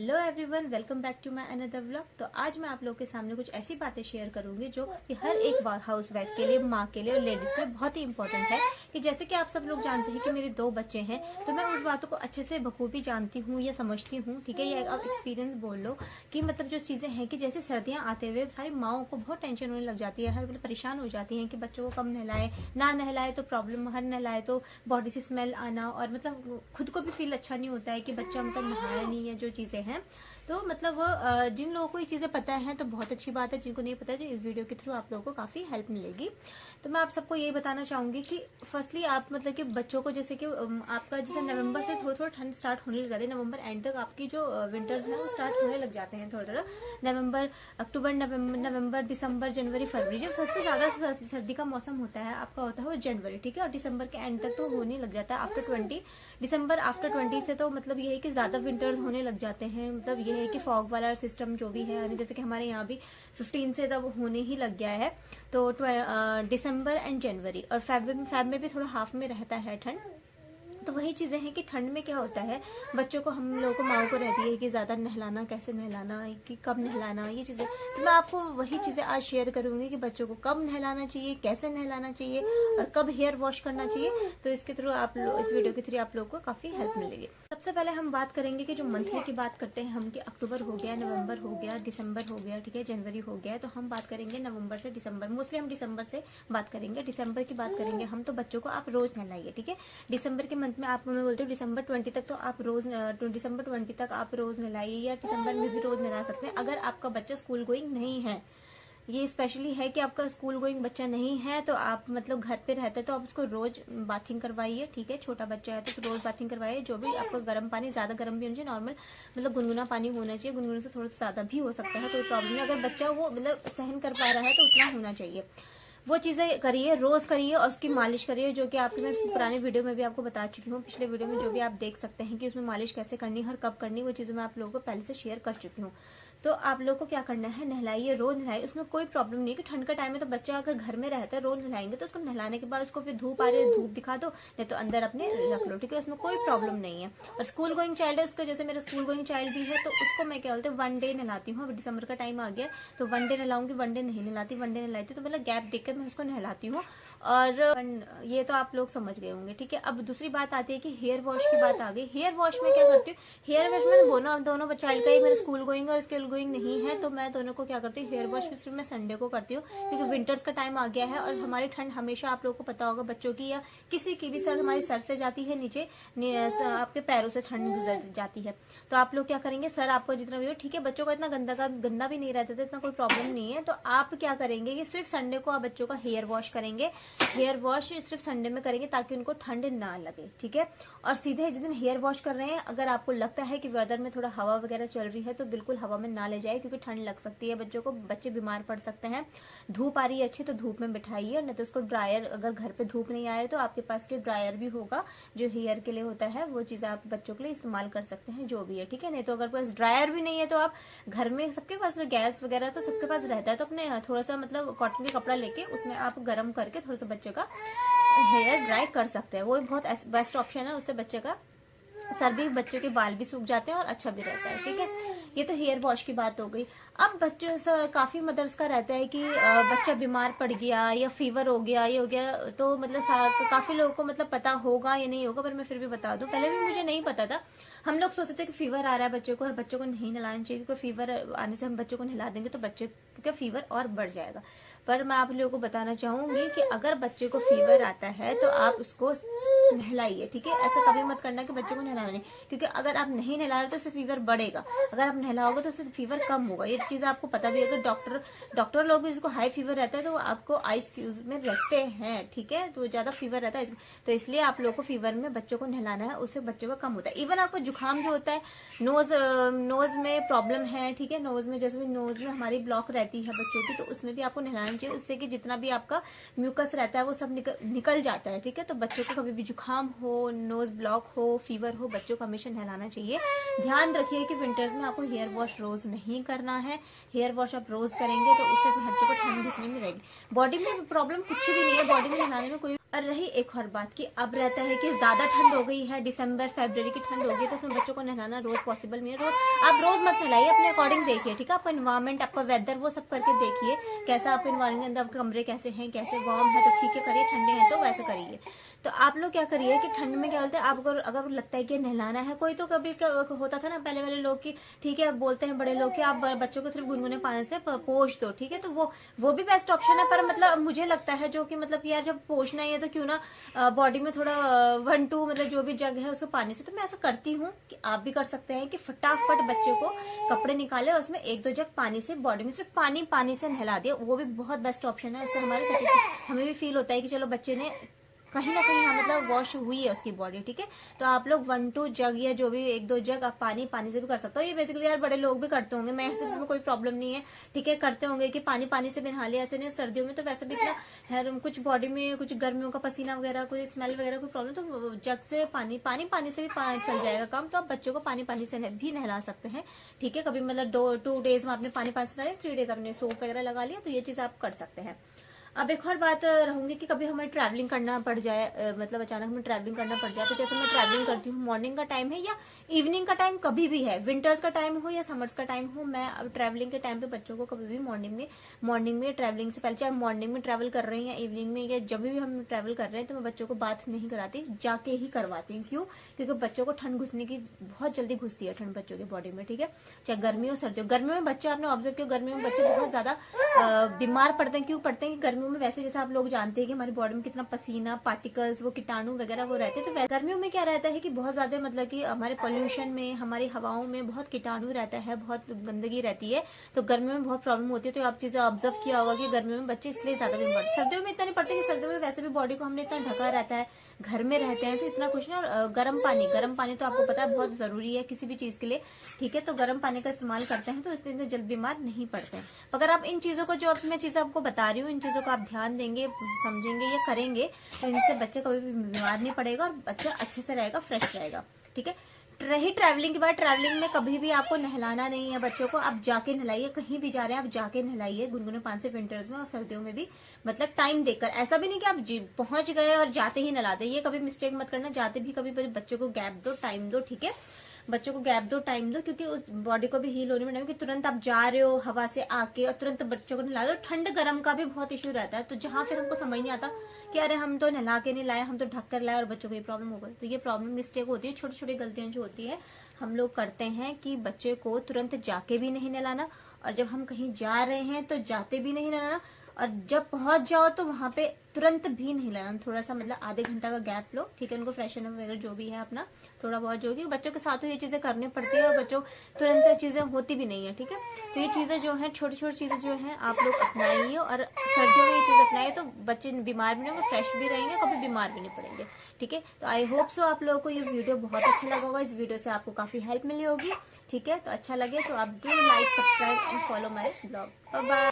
Hello everyone, welcome back to my another vlog. तो आज मैं आप लोगों के सामने कुछ ऐसी बातें शेयर करूंगी जो कि हर एक हाउस वाइफ के लिए, माँ के लिए और लेडीज के लिए बहुत ही इंपॉर्टेंट है। कि जैसे कि आप सब लोग जानते हैं कि मेरे 2 बच्चे हैं, तो मैं उस बातों को अच्छे से बखूबी जानती हूँ या समझती हूँ। ठीक है, या आप एक्सपीरियंस बोल लो कि मतलब जो चीजें हैं कि जैसे सर्दियां आते हुए सारी माओं को बहुत टेंशन होने लग जाती है, हर मतलब परेशान हो जाती है कि बच्चों को कब नहलाए, ना नहलाए तो प्रॉब्लम, हर नहलाए तो बॉडी से स्मेल आना, और मतलब खुद को भी फील अच्छा नहीं होता है कि बच्चा मतलब नहाया नहीं है, जो चीजें हैं। तो मतलब वो जिन लोगों को ये चीजें पता है तो बहुत अच्छी बात है, जिनको नहीं पता है तो इस वीडियो के थ्रू आप लोगों को काफी हेल्प मिलेगी। तो मैं आप सबको यही बताना चाहूंगी कि फर्स्टली आप मतलब कि बच्चों को जैसे कि आपका जैसे नवंबर से थोड़ा थोड़ा ठंड स्टार्ट होने लग जाती है, नवंबर एंड तक आपकी जो विंटर्स है वो स्टार्ट होने लग जाते हैं थोड़ा थोड़ा। नवंबर, अक्टूबर, नवंबर, दिसंबर, जनवरी, फरवरी, जब सबसे ज्यादा सर्दी का मौसम होता है आपका होता है वो जनवरी। ठीक है, और दिसंबर के एंड तक तो होने लग जाता है आफ्टर 20 दिसंबर, आफ्टर 20 से तो मतलब ये है कि ज्यादा विंटर्स होने लग जाते हैं। मतलब ये है कि फॉग वाला सिस्टम जो भी है, जैसे कि हमारे यहाँ भी 15 से तब होने ही लग गया है। तो दिसंबर एंड जनवरी और फैब में भी थोड़ा हाफ में रहता है ठंड। तो वही चीजें हैं कि ठंड में क्या होता है, बच्चों को, हम लोगों को, माओ को रहती है कि ज्यादा नहलाना, कैसे नहलाना, कि कब नहलाना, ये चीजें। तो मैं आपको वही चीजें आज शेयर करूंगी कि बच्चों को कब नहलाना चाहिए, कैसे नहलाना चाहिए और कब हेयर वॉश करना चाहिए। तो इसके थ्रू आप लोग, इस वीडियो के थ्रू आप लोग को काफी हेल्प मिलेगी। सबसे पहले हम बात करेंगे कि जो मंथली की बात करते हैं हम, कि अक्टूबर हो गया, नवंबर हो गया, दिसंबर हो गया, ठीक है, जनवरी हो गया, तो हम बात करेंगे नवंबर से दिसंबर। मोस्टली हम दिसंबर से बात करेंगे, दिसंबर की बात करेंगे हम। तो बच्चों को आप रोज नहलाइए, ठीक है। दिसंबर के मंथ में आप, मैं बोलती हूँ दिसंबर 20 तक तो आप रोज, दिसंबर 20 तक आप रोज नहलाइए, या दिसंबर में भी रोज नहला सकते हैं अगर आपका बच्चा स्कूल गोइंग नहीं है। ये स्पेशली है कि आपका स्कूल गोइंग बच्चा नहीं है तो आप मतलब घर पे रहता है तो आप उसको रोज बाथिंग करवाइए, ठीक है। छोटा बच्चा है तो रोज बाथिंग करवाइए। जो भी आपका गर्म पानी, ज्यादा गर्म भी होना चाहिए, नॉर्मल मतलब गुनगुना पानी होना चाहिए। गुनगुना से थोड़ा ज्यादा भी हो सकता है, कोई प्रॉब्लम नहीं। अगर बच्चा वो मतलब सहन कर पा रहा है तो उतना होना चाहिए। वो चीजें करिए, रोज करिए, और उसकी मालिश करिए, जो कि आपके मैं पुराने वीडियो में भी आपको बता चुकी हूँ। पिछले वीडियो में जो भी आप देख सकते हैं कि उसमें मालिश कैसे करनी है और कब करनी, वो चीजें मैं आप लोगों को पहले से शेयर कर चुकी हूँ। तो आप लोगों को क्या करना है, नहलाइए, रोज नहलाइए, उसमें कोई प्रॉब्लम नहीं। कि ठंड का टाइम है तो बच्चा अगर घर में रहता है, रोज नहलाएंगे तो उसको नहलाने के बाद उसको फिर धूप आ रही है, धूप दिखा दो, नहीं तो अंदर अपने रख लो, ठीक है, उसमें कोई प्रॉब्लम नहीं है। और स्कूल गोइंग चाइल्ड है उसका, जैसे मेरा स्कूल गोइंग चाइल्ड भी है तो उसको मैं क्या बोलते हैं 1 डे नहलाती हूँ। अब दिसंबर का टाइम आ गया तो 1 डे नहलाऊंगी, 1 डे नहीं नहलाती, 1 डे नहलाती तो मतलब गैप देखकर मैं उसको नहलाती हूँ। और ये तो आप लोग समझ गए होंगे, ठीक है। अब दूसरी बात आती है कि हेयर वॉश की बात आ गई। हेयर वॉश में क्या करती हूँ, हेयर वॉश में दोनों चाइल्ड का ही, मेरा स्कूल गोइंग और स्कूल गोइंग नहीं है तो मैं दोनों को क्या करती हूँ, हेयर वॉश सिर्फ मैं संडे को करती हूँ, क्योंकि विंटर्स का टाइम आ गया है और हमारी ठंड हमेशा, आप लोगों को पता होगा, बच्चों की या किसी की भी सर, हमारी सर से जाती है नीचे, आपके पैरों से ठंड गुजर जाती है। तो आप लोग क्या करेंगे, सर आपको जितना भी हो, ठीक है, बच्चों का इतना गंदा भी नहीं रहता था, इतना कोई प्रॉब्लम नहीं है। तो आप क्या करेंगे कि सिर्फ संडे को आप बच्चों का हेयर वॉश करेंगे। हेयर वॉश सिर्फ संडे में करेंगे ताकि उनको ठंड ना लगे, ठीक है। और सीधे जिस दिन हेयर वॉश कर रहे हैं, अगर आपको लगता है कि वेदर में थोड़ा हवा वगैरह चल रही है तो बिल्कुल हवा में ना ले जाए, क्योंकि ठंड लग सकती है बच्चों को, बच्चे बीमार पड़ सकते हैं। धूप आ रही है अच्छी तो धूप में बिठाइए, नहीं तो उसको ड्रायर, अगर घर पे धूप नहीं आए तो आपके पास के ड्रायर भी होगा जो हेयर के लिए होता है, वो चीज आप बच्चों के लिए इस्तेमाल कर सकते हैं, जो भी है, ठीक है। नहीं तो अगर पास ड्रायर भी नहीं है तो आप घर में, सबके पास में गैस वगैरह तो सबके पास रहता है, तो अपने थोड़ा सा मतलब कॉटन का कपड़ा लेके उसमें आप गर्म करके थोड़ा सा बच्चे का हेयर ड्राई कर सकते हैं। वो बहुत बेस्ट ऑप्शन है, उससे बच्चे का सर भी, बच्चों के बाल भी सूख जाते हैं और अच्छा भी रहता है, ठीक है। ये तो हेयर वॉश की बात हो गई। अब बच्चों से काफी मदर्स का रहता है कि बच्चा बीमार पड़ गया या फीवर हो गया, ये हो गया, तो मतलब काफी लोगों को मतलब पता होगा या नहीं होगा, पर मैं फिर भी बता दूं, पहले भी मुझे नहीं पता था। हम लोग सोचते थे कि फीवर आ रहा है बच्चों को और बच्चों को नहीं नहलाना चाहिए, क्योंकि फीवर आने से हम बच्चों को नहला देंगे तो बच्चे का फीवर और बढ़ जाएगा। पर मैं आप लोगों को बताना चाहूंगी कि अगर बच्चे को फीवर आता है तो आप उसको नहलाइए, ठीक है। ऐसा कभी मत करना कि बच्चे को नहलाना नहीं, क्योंकि अगर आप नहीं नहला रहे तो उससे फीवर बढ़ेगा, अगर आप नहलाओगे तो उससे फीवर कम होगा। ये चीज आपको पता भी है। अगर डॉक्टर लोग भी जिसको हाई फीवर रहता है तो वो आपको आइस क्यूब में रखते हैं, ठीक है, तो ज्यादा फीवर रहता है तो इसलिए आप लोगों को फीवर में बच्चों को नहलाना है, उससे बच्चों का कम होता है। इवन आपको जुकाम भी होता है, नोज में प्रॉब्लम है, ठीक है, नोज में, जैसे नोज में हमारी ब्लॉक रहती है बच्चों की, तो उसमें भी आपको नहलाना चाहिए, उससे कि जितना भी आपका म्यूकस रहता है वो सब निकल जाता है, ठीक है। तो बच्चों को कभी भी जुकाम हो, नोज ब्लॉक हो, फीवर हो, बच्चों को हमेशा नहलाना चाहिए। ध्यान रखिए कि विंटर्स में आपको हेयर वॉश रोज नहीं करना है। हेयर वॉश आप रोज करेंगे तो उससे बच्चों को ठंड घुसने में रहेगी। बॉडी में प्रॉब्लम कुछ भी नहीं है, बॉडी में नहलाने में कोई और रही एक और बात कि अब रहता है कि ज्यादा ठंड हो गई है, दिसंबर फरवरी की ठंड हो गई, तो उसमें बच्चों को नहलाना रोज पॉसिबल नहीं है। रोज आप रोज मत नहलाइए, अपने अकॉर्डिंग देखिए, ठीक है। आपका इन्वायरमेंट, आपका वेदर, वो सब करके देखिए कैसा आपके इन्वायरमेंट, अंदर कमरे कैसे हैं, कैसे वार्म है तो ठीक है करिए, ठंडे हैं तो वैसे करिए। तो आप लोग क्या करिए कि ठंड में क्या बोलते हैं, आपको अगर लगता है कि नहलाना है, कोई तो कभी होता था ना पहले वाले लोग की, ठीक है, बोलते हैं बड़े लोग कि आप बच्चों को सिर्फ गुनगुने पानी से पोंछ दो, ठीक है, तो वो भी बेस्ट ऑप्शन है। पर मतलब मुझे लगता है जो कि मतलब यार जब पोंछना ही है तो क्यों ना बॉडी में थोड़ा 1-2 मतलब जो भी जग है उसको पानी से, तो मैं ऐसा करती हूँ कि आप भी कर सकते हैं कि फटाफट बच्चे को कपड़े निकाले और उसमें 1-2 जग पानी से बॉडी में सिर्फ पानी से नहला दिया, वो भी बहुत बेस्ट ऑप्शन है। उससे हमें भी फील होता है कि चलो बच्चे ने कहीं ना कहीं मतलब वॉश हुई है उसकी बॉडी, ठीक है। तो आप लोग 1-2 जग या जो भी 1-2 जग आप पानी से भी कर सकते हो। ये बेसिकली यार बड़े लोग भी करते होंगे, मैं ऐसे इसमें कोई प्रॉब्लम नहीं है, ठीक है, करते होंगे कि पानी से भी नहा लिया, ऐसे नहीं। सर्दियों में तो वैसे भी इतना है, कुछ बॉडी में कुछ गर्मियों का पसीना वगैरह, कोई स्मेल वगैरह कोई प्रॉब्लम, तो जग से पानी से भी चल जाएगा काम। तो आप बच्चों को पानी से भी नहला सकते हैं, ठीक है। कभी मतलब 2 डेज में आपने पानी से नहला, 3 डेज आपने सोप वगैरह लगा लिया, तो ये चीज आप कर सकते हैं। अब एक और बात रहूंगी कि कभी हमें ट्रैवलिंग करना पड़ जाए, मतलब अचानक हमें ट्रैवलिंग करना पड़ जाए, तो जैसे मैं ट्रैवलिंग करती हूँ, मॉर्निंग का टाइम है या इवनिंग का टाइम कभी भी है, विंटर्स का टाइम हो या समर्स का टाइम हो, मैं अब ट्रैवलिंग के टाइम पे बच्चों को कभी भी मॉर्निंग में ट्रैवलिंग से पहले, चाहे मॉर्निंग में ट्रैवल कर रहे हैं या इवनिंग में, या जब भी हम ट्रैवल कर रहे हैं, तो मैं बच्चों को बात नहीं कराती, जाके ही करवाती हूँ। क्यों? क्योंकि बच्चों को ठंड घुसने की बहुत जल्दी घुसती है, ठंड बच्चों की बॉडी में, ठीक है, चाहे गर्मी हो सर्दी हो। गर्मियों में बच्चे, आपने ऑब्जर्व किया, गर्मियों में बच्चे बहुत ज्यादा बीमार पड़ते हैं। क्यों पड़ते हैं? कि गर्मियों में वैसे जैसे आप लोग जानते हैं कि हमारी बॉडी में कितना पसीना, पार्टिकल्स, वो कीटाणु वगैरह वो रहते हैं। तो गर्मियों में क्या रहता है कि बहुत ज्यादा मतलब कि हमारे पोल्यूशन में, हमारी हवाओं में बहुत कीटाणु रहता है, बहुत गंदगी रहती है, तो गर्मियों में बहुत प्रॉब्लम होती है। तो आप चीजें ऑब्जर्व किया होगा कि गर्मियों में बच्चे इसलिए ज्यादा बीमार, सर्दियों में इतना नहीं पड़ता कि सर्दियों में वैसे भी बॉडी को हमने इतना ढका रहता है, घर में रहते हैं, तो इतना कुछ ना। गर्म पानी तो आपको पता है बहुत जरूरी है किसी भी चीज के लिए, ठीक है, तो गर्म पानी का इस्तेमाल करते हैं तो इससे जल्द बीमार नहीं पड़ते हैं। अगर आप इन चीजों को, जो मैं चीजें आपको बता रही हूँ, इन चीजों को आप ध्यान देंगे, समझेंगे या करेंगे, तो इनसे बच्चे कभी भी बीमार नहीं पड़ेगा और बच्चा अच्छे से रहेगा, फ्रेश रहेगा, ठीक है। रही ट्रैवलिंग के बाद, ट्रैवलिंग में कभी भी आपको नहलाना नहीं है बच्चों को, आप जाके नहलाइए, कहीं भी जा रहे हैं आप जाके नहलाइए गुनगुने पानी से, विंटर्स में और सर्दियों में भी, मतलब टाइम देकर। ऐसा भी नहीं कि आप पहुंच गए और जाते ही नहला दे, ये कभी मिस्टेक मत करना। जाते भी कभी बच्चों को गैप दो, टाइम दो, ठीक है, बच्चों को गैप दो, टाइम दो, क्योंकि उस बॉडी को भी हील होने में टाइम, कि तुरंत आप जा रहे हो हवा से आके और तुरंत बच्चों को नहला दो। ठंड गर्म का भी बहुत इश्यू रहता है, तो जहां फिर हमको समझ नहीं आता कि अरे हम तो नहला के नहीं लाए, हम तो ढक कर लाए और बच्चों को ये प्रॉब्लम हो गई, तो ये प्रॉब्लम मिस्टेक होती है। छोटी छोटी गलतियां जो होती है हम लोग करते हैं कि बच्चे को तुरंत जाके भी नहीं नहलाना, और जब हम कहीं जा रहे हैं तो जाते भी नहीं नहलाना, और जब पहुंच जाओ तो वहां पे तुरंत भी नहीं लाना, थोड़ा सा मतलब आधे घंटा का गैप लो, ठीक है, उनको फ्रेशन वगैरह जो भी है अपना थोड़ा बहुत, जो कि बच्चों के साथ तो ये चीजें करनी पड़ती है, और बच्चों तुरंत चीजें होती भी नहीं है, ठीक है। तो ये चीजें जो है, छोटी छोटी चीजें जो है आप लोग अपनाइए, और सर्दियों में ये चीज अपनाइए तो बच्चे बीमार भी नहीं होंगे, फ्रेश भी रहेंगे, कभी बीमार भी नहीं पड़ेंगे, ठीक है। तो आई होप सो आप लोगों को ये वीडियो बहुत अच्छा लगा होगा, इस वीडियो से आपको काफी हेल्प मिली होगी, ठीक है। तो अच्छा लगे तो आप do like, subscribe and follow my blog. Bye bye.